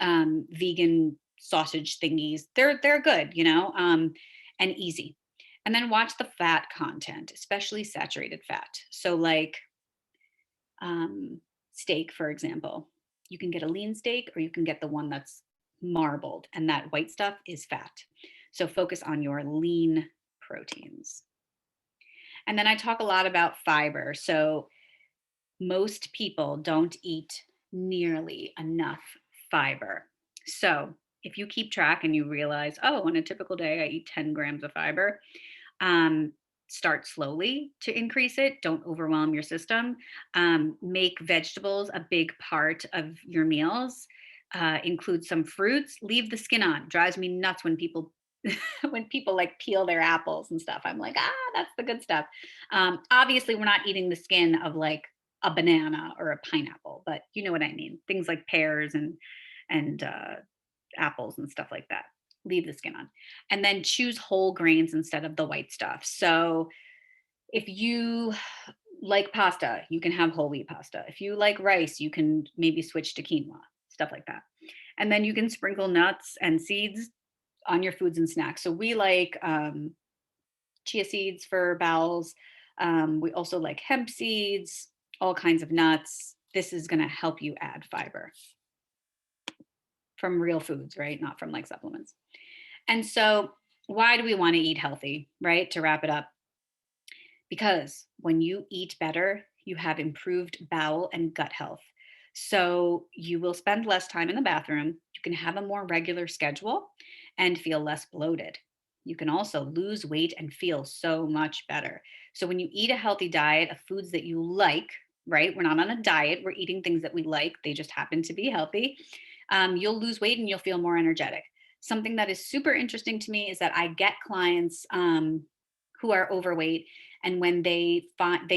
Vegan sausage thingies, they're good, and easy. And then watch the fat content, especially saturated fat. So like steak, for example, you can get a lean steak or you can get the one that's marbled, and that white stuff is fat. So focus on your lean proteins. And then I talk a lot about fiber. So most people don't eat nearly enough fiber. So if you keep track and you realize, oh, on a typical day, I eat 10 grams of fiber, start slowly to increase it. Don't overwhelm your system. Make vegetables a big part of your meals. Include some fruits. Leave the skin on. Drives me nuts when people when people like peel their apples and stuff. I'm like, that's the good stuff. Obviously, we're not eating the skin of like a banana or a pineapple, but you know what I mean. Things like pears and apples and stuff like that. Leave the skin on. And then choose whole grains instead of the white stuff. So if you like pasta, you can have whole wheat pasta. If you like rice, you can maybe switch to quinoa, stuff like that. And then you can sprinkle nuts and seeds on your foods and snacks. So we like chia seeds for bowels. We also like hemp seeds, all kinds of nuts. This is going to help you add fiber from real foods, right? Not from like supplements. And so, why do we want to eat healthy, right? To wrap it up, because when you eat better, you have improved bowel and gut health. So, you will spend less time in the bathroom. You can have a more regular schedule and feel less bloated. You can also lose weight and feel so much better. So, when you eat a healthy diet of foods that you like, right? We're not on a diet, we're eating things that we like, they just happen to be healthy. You'll lose weight and you'll feel more energetic. Something that is super interesting to me is that I get clients who are overweight, and when they find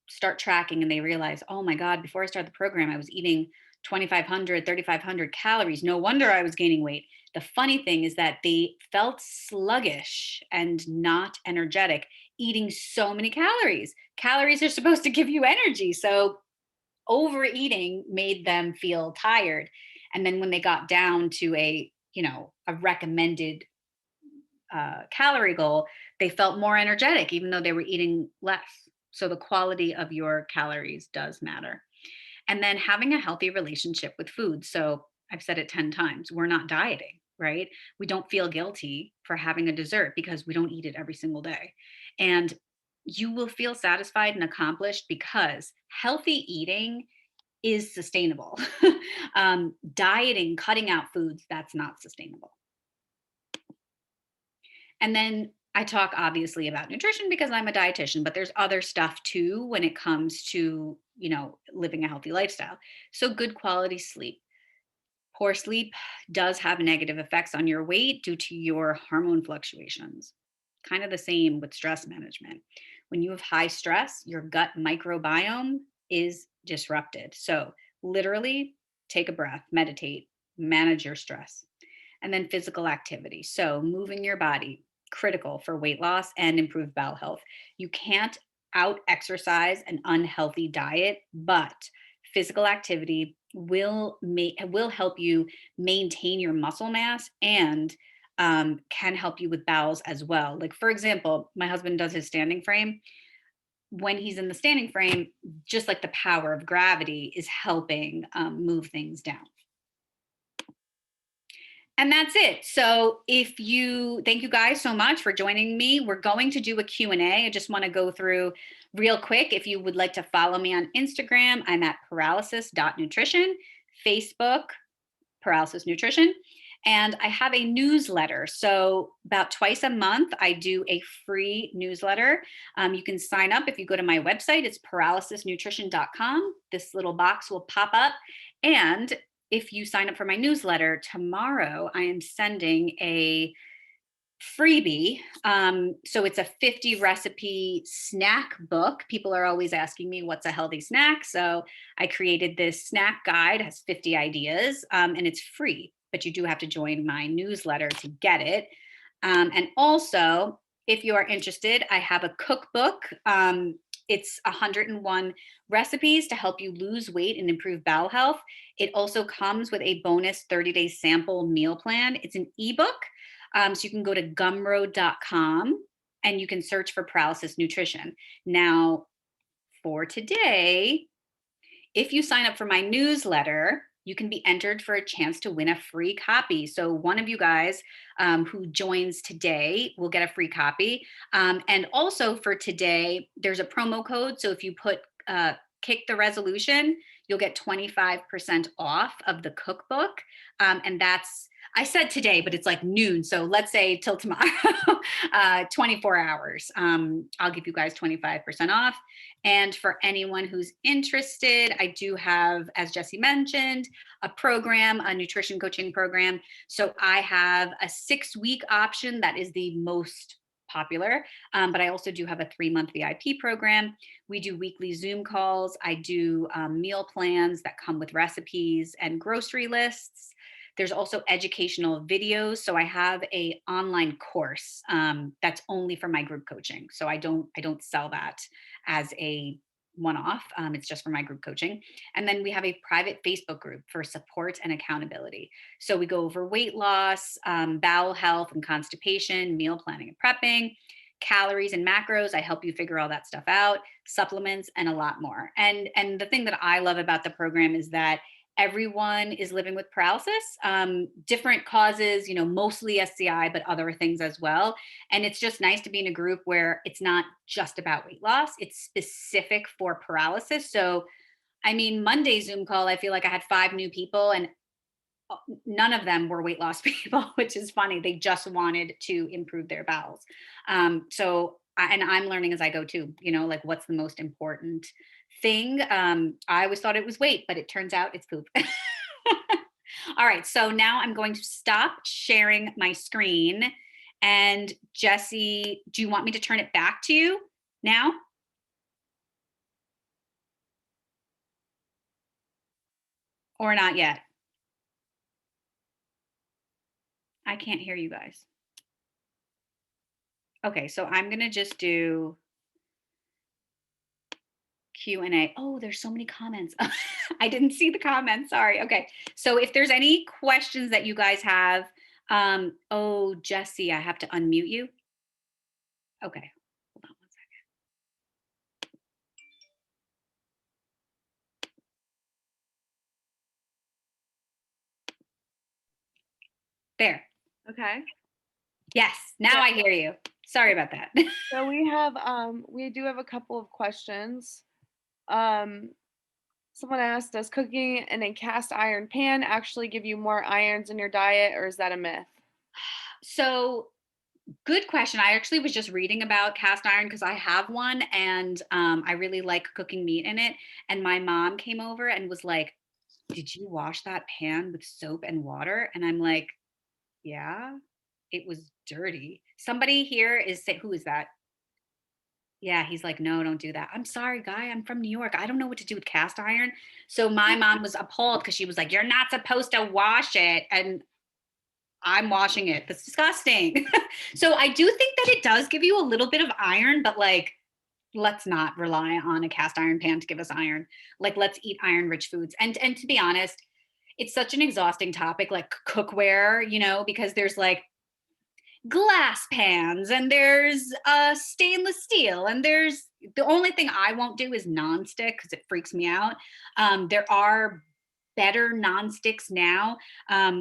start tracking and they realize, oh my God, before I started the program, I was eating 2,500, 3,500 calories. No wonder I was gaining weight. The funny thing is that they felt sluggish and not energetic eating so many calories. Calories are supposed to give you energy. So overeating made them feel tired. And then when they got down to a recommended calorie goal, they felt more energetic, even though they were eating less. So the quality of your calories does matter. And then having a healthy relationship with food. So I've said it 10 times, we're not dieting, right? We don't feel guilty for having a dessert because we don't eat it every single day. And you will feel satisfied and accomplished because healthy eating is sustainable. Dieting, cutting out foods, that's not sustainable. And then I talk obviously about nutrition because I'm a dietitian, but there's other stuff too when it comes to, living a healthy lifestyle. So good quality sleep. Poor sleep does have negative effects on your weight due to your hormone fluctuations. Kind of the same with stress management. When you have high stress, your gut microbiome is disrupted. So literally take a breath, meditate, manage your stress. And then physical activity. So moving your body, critical for weight loss and improved bowel health. You can't out exercise an unhealthy diet, but physical activity will help you maintain your muscle mass and can help you with bowels as well. Like for example, my husband does his standing frame. When he's in the standing frame, just like the power of gravity is helping move things down. And that's it. So thank you guys so much for joining me. We're going to do a Q&A. I just want to go through real quick. If you would like to follow me on Instagram, I'm at paralysis.nutrition, Facebook, paralysis nutrition. And I have a newsletter. So about twice a month, I do a free newsletter. You can sign up if you go to my website. It's paralysisnutrition.com. This little box will pop up. And if you sign up for my newsletter, tomorrow I am sending a freebie. So it's a 50 recipe snack book. People are always asking me what's a healthy snack. So I created this snack guide, it has 50 ideas, and it's free, but you do have to join my newsletter to get it. And also, if you are interested, I have a cookbook. It's 101 recipes to help you lose weight and improve bowel health. It also comes with a bonus 30-day sample meal plan. It's an ebook. So you can go to gumroad.com and you can search for paralysis nutrition. Now, for today, if you sign up for my newsletter, you can be entered for a chance to win a free copy. So one of you guys who joins today will get a free copy. And also for today, there's a promo code. So if you put Kick the Resolution, you'll get 25% off of the cookbook. And that's, I said today, but it's like noon. So let's say till tomorrow, 24 hours. I'll give you guys 25% off. And for anyone who's interested, I do have, as Jesse mentioned, a program, a nutrition coaching program. So I have a 6-week option that is the most popular, but I also do have a 3-month VIP program. We do weekly Zoom calls. I do meal plans that come with recipes and grocery lists. There's also educational videos. So I have a online course that's only for my group coaching. So I don't sell that as a one-off. It's just for my group coaching. And then we have a private Facebook group for support and accountability. So we go over weight loss, bowel health and constipation, meal planning and prepping, calories and macros. I help you figure all that stuff out, supplements, and a lot more. And the thing that I love about the program is that everyone is living with paralysis, different causes, mostly SCI, but other things as well. And it's just nice to be in a group where it's not just about weight loss, it's specific for paralysis. So, I mean, Monday Zoom call, I feel like I had 5 new people and none of them were weight loss people, which is funny. They just wanted to improve their bowels. And I'm learning as I go too, like what's the most important thing. I always thought it was weight, but it turns out it's poop. All right. So now I'm going to stop sharing my screen. And Jesse, do you want me to turn it back to you now? Or not yet? I can't hear you guys. Okay, so I'm going to just do Q&A. Oh, there's so many comments. I didn't see the comments. Sorry. Okay. So if there's any questions that you guys have, oh, Jesse, I have to unmute you. Okay. Hold on 1 second. There. Okay. Yes. Now I hear you. Sorry about that. So we do have a couple of questions. Someone asked, does cooking in a cast iron pan actually give you more irons in your diet, or is that a myth? So good question. I actually was just reading about cast iron because I have one and I really like cooking meat in it. And my mom came over and was like, did you wash that pan with soap and water? And I'm like, yeah, it was dirty. Somebody here is saying, who is that? Yeah, he's like, no, don't do that. I'm sorry, guy. I'm from New York. I don't know what to do with cast iron. So my mom was appalled because she was like, you're not supposed to wash it. And I'm washing it. That's disgusting. So I do think that it does give you a little bit of iron, but like, let's not rely on a cast iron pan to give us iron. Like, let's eat iron rich foods. And to be honest, it's such an exhausting topic, like cookware, because there's like glass pans and there's stainless steel and there's the only thing I won't do is nonstick because it freaks me out. There are better nonsticks now.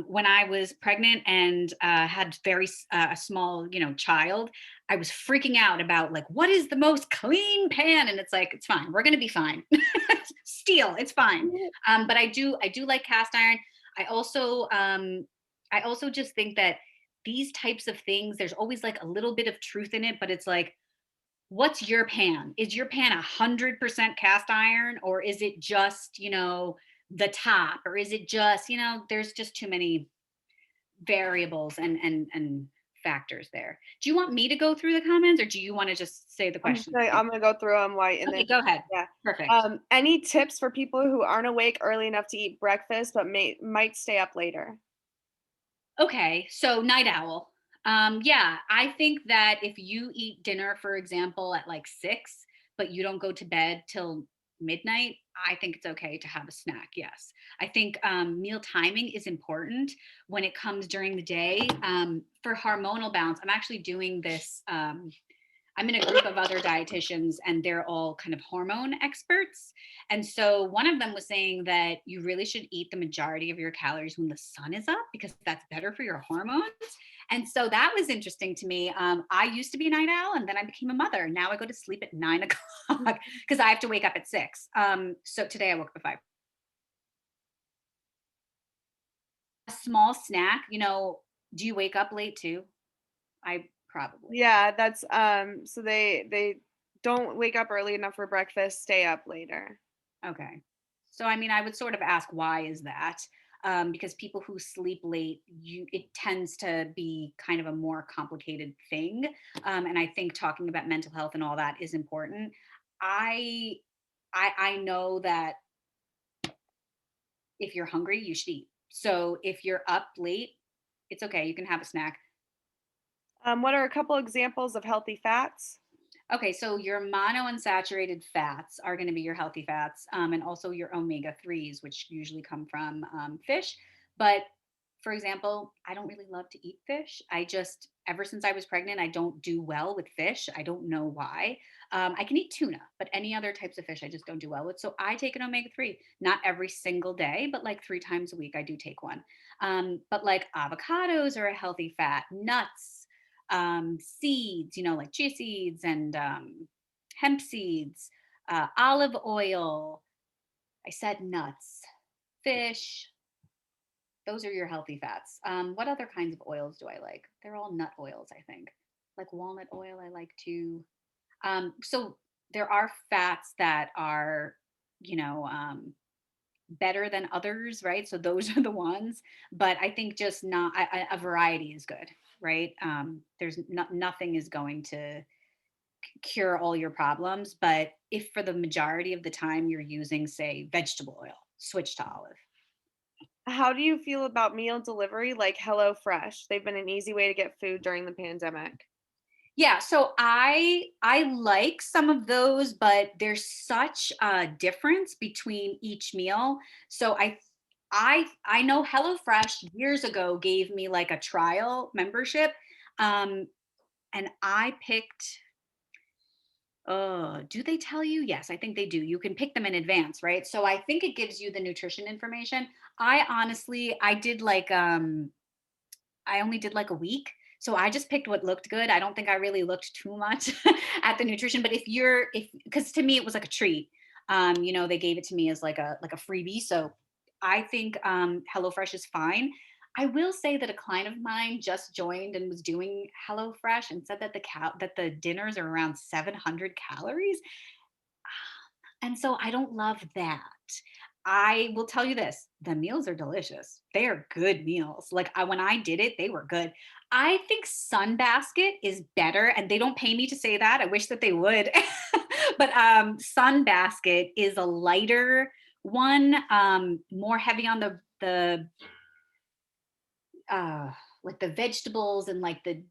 When I was pregnant and had very a small, child, I was freaking out about like, what is the most clean pan? And it's like, it's fine. We're going to be fine. Steel, it's fine. But I do like cast iron. I also I also just think that these types of things, there's always like a little bit of truth in it, but it's like, what's your pan? Is your pan 100% cast iron, or is it just, the top, or is it just, there's just too many variables and factors there. Do you want me to go through the comments, or do you want to just say the question? I'm gonna go through them while and then Okay, go ahead. yeah. Perfect. Any tips for people who aren't awake early enough to eat breakfast but might stay up later? Okay, so night owl. Yeah, I think that if you eat dinner, for example, at like 6, but you don't go to bed till midnight, I think it's okay to have a snack. Yes. I think meal timing is important when it comes during the day for hormonal balance. I'm actually doing this. I'm in a group of other dietitians and they're all kind of hormone experts. And so one of them was saying that you really should eat the majority of your calories when the sun is up because that's better for your hormones. And so that was interesting to me. I used to be a night owl and then I became a mother. Now I go to sleep at 9 o'clock because I have to wake up at 6. So today I woke up at 5. A small snack, do you wake up late too? I probably. Yeah, that's so they don't wake up early enough for breakfast, stay up later. Okay. So I mean, I would sort of ask why is that? Because people who sleep late, it tends to be kind of a more complicated thing, and I think talking about mental health and all that is important. I I know that if you're hungry, you should eat. So if you're up late, it's okay. You can have a snack. What are a couple examples of healthy fats? Okay, so your monounsaturated fats are going to be your healthy fats, and also your omega 3s, which usually come from fish. But for example, I don't really love to eat fish. Ever since I was pregnant, I don't do well with fish. I don't know why. I can eat tuna, but any other types of fish, I just don't do well with. So I take an omega 3, not every single day, but like 3 times a week, I do take one. But like avocados are a healthy fat, nuts, seeds, like chia seeds and hemp seeds, olive oil. I said nuts, fish. Those are your healthy fats. What other kinds of oils do I like? They're all nut oils, I think. Like walnut oil, I like too. So there are fats that are, you know, um, better than others, right? So those are the ones. But I think just not a variety is good, right? There's nothing is going to cure all your problems, but if for the majority of the time you're using, say, vegetable oil, switch to olive. How do you feel about meal delivery like HelloFresh? They've been an easy way to get food during the pandemic. Yeah, so I like some of those, but there's such a difference between each meal. So I know HelloFresh years ago gave me like a trial membership, um, and I picked. Do they tell you? Yes, I think they do. You can pick them in advance, right? So I think it gives you the nutrition information. I did like I only did like a week. So I just picked what looked good. I don't think I really looked too much at the nutrition, but if because to me it was like a treat. They gave it to me as like a freebie. So I think HelloFresh is fine. I will say that a client of mine just joined and was doing HelloFresh and said that the dinners are around 700 calories. And so I don't love that. I will tell you this, the meals are delicious. They are good meals. Like when I did it, they were good. I think Sunbasket is better and they don't pay me to say that. I wish that they would. But Sunbasket is a lighter one, more heavy on the uh like the vegetables and like the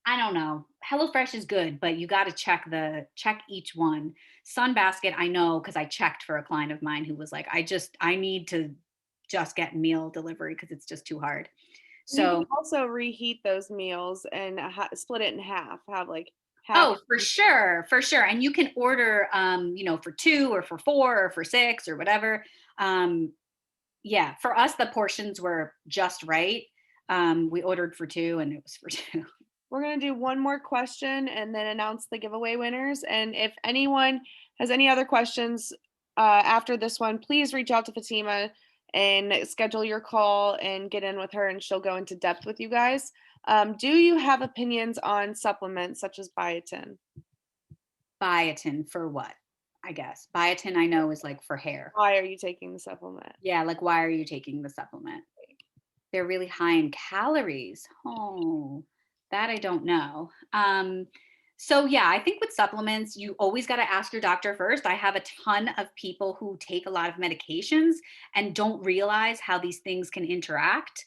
I don't know. HelloFresh is good, but you got to check each one. Sunbasket, I know because I checked for a client of mine who was like, I need to just get meal delivery because it's just too hard. You can So, also reheat those meals and split it in half. Have like half. oh, for sure, and you can order, for 2 or for 4 or for 6 or whatever. Um, yeah, for us the portions were just right. We ordered for 2 and it was for 2. We're going to do one more question and then announce the giveaway winners. And if anyone has any other questions after this one, please reach out to Fatima and schedule your call and get in with her, and she'll go into depth with you guys. Do you have opinions on supplements such as biotin? Biotin for what? I guess. Biotin I know is like for hair. Why are you taking the supplement? Yeah, like why are you taking the supplement? They're really high in calories. Oh, that I don't know. So yeah, I think with supplements, you always got to ask your doctor first. I have a ton of people who take a lot of medications and don't realize how these things can interact.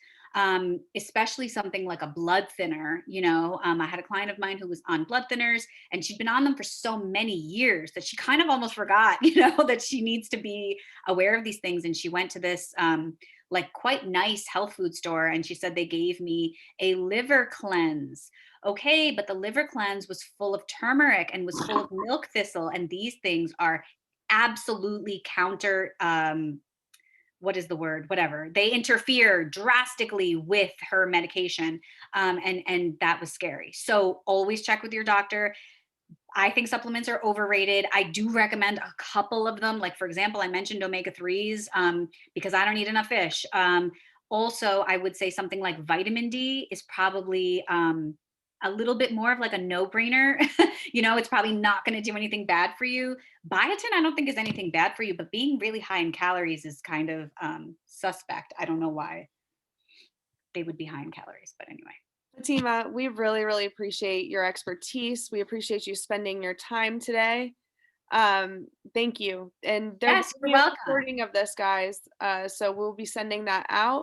Especially something like a blood thinner. I had a client of mine who was on blood thinners and she'd been on them for so many years that she kind of almost forgot, that she needs to be aware of these things. And she went to this like quite nice health food store and she said they gave me a liver cleanse. Okay, but the liver cleanse was full of turmeric and was full of milk thistle, and these things are absolutely counter what is the word, whatever, they interfere drastically with her medication, and that was scary. So always check with your doctor. I think supplements are overrated. I do recommend a couple of them. Like, for example, I mentioned omega 3s because I don't eat enough fish. Also, I would say something like vitamin D is probably a little bit more of like a no brainer. It's probably not going to do anything bad for you. Biotin, I don't think is anything bad for you, but being really high in calories is kind of suspect. I don't know why they would be high in calories, but anyway. Fatima, we really, really appreciate your expertise. We appreciate you spending your time today. Thank you. And there'll Yes, you're be a welcome. recording of this, guys. So we'll be sending that out.